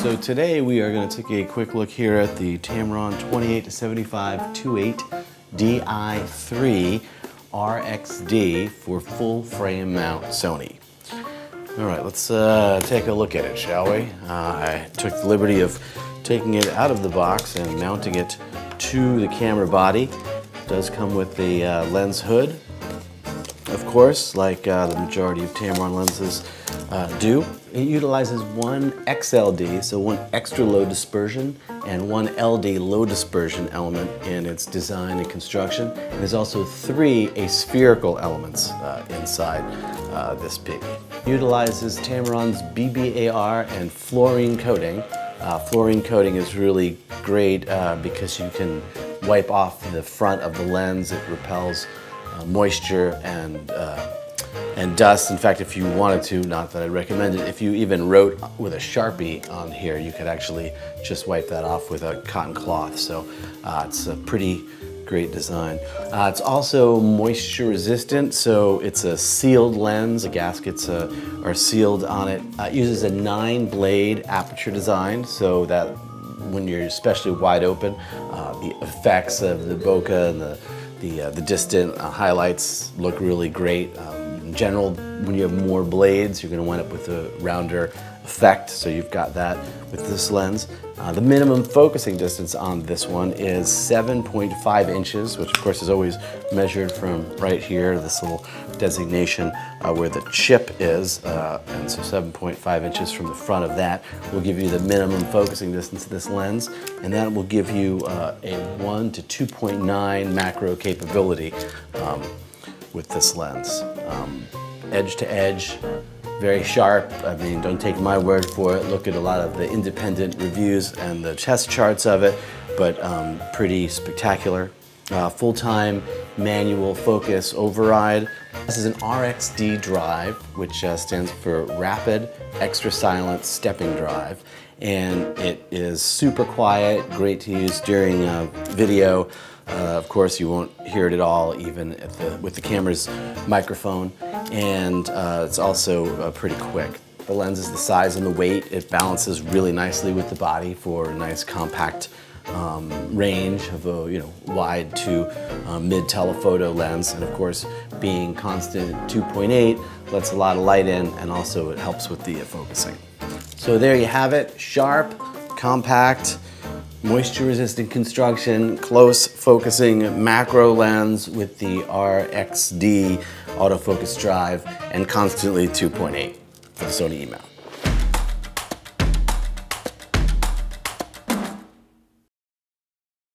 So today we are going to take a quick look here at the Tamron 28-75-28 Di3 RXD for full frame mount Sony. All right, let's take a look at it, shall we? I took the liberty of taking it out of the box and mounting it to the camera body. It does come with the lens hood, of course, like the majority of Tamron lenses do. It utilizes one XLD, so one extra low dispersion, and one LD low dispersion element in its design and construction. And there's also three aspherical elements inside this baby. It utilizes Tamron's BBAR and fluorine coating. Fluorine coating is really great because you can wipe off the front of the lens. It repels moisture and dust. In fact, if you wanted to, not that I'd recommend it, if you even wrote with a Sharpie on here, you could actually just wipe that off with a cotton cloth. So it's a pretty great design. It's also moisture resistant, so it's a sealed lens. The gaskets are sealed on it. It uses a 9-blade aperture design, so that when you're especially wide open, the effects of the bokeh and the distant highlights look really great. In general, when you have more blades, you're going to wind up with a rounder effect, so you've got that with this lens. The minimum focusing distance on this one is 7.5 inches, which of course is always measured from right here, this little designation where the chip is, and so 7.5 inches from the front of that will give you the minimum focusing distance of this lens, and that will give you a 1 to 2.9 macro capability with this lens. Edge to edge, very sharp. I mean, don't take my word for it. Look at a lot of the independent reviews and the test charts of it, but pretty spectacular. Full-time manual focus override. This is an RXD drive, which stands for Rapid Extra Silent Stepping Drive. And it is super quiet, great to use during video. Of course, you won't hear it at all, even with the camera's microphone. And it's also pretty quick. The lens is the size and the weight. It balances really nicely with the body for a nice compact range of a wide to mid telephoto lens. And of course, being constant at 2.8 lets a lot of light in, and also it helps with the focusing. So there you have it, sharp, compact, moisture-resistant construction, close focusing macro lens with the RXD autofocus drive, and constantly 2.8 for the Sony E-mount.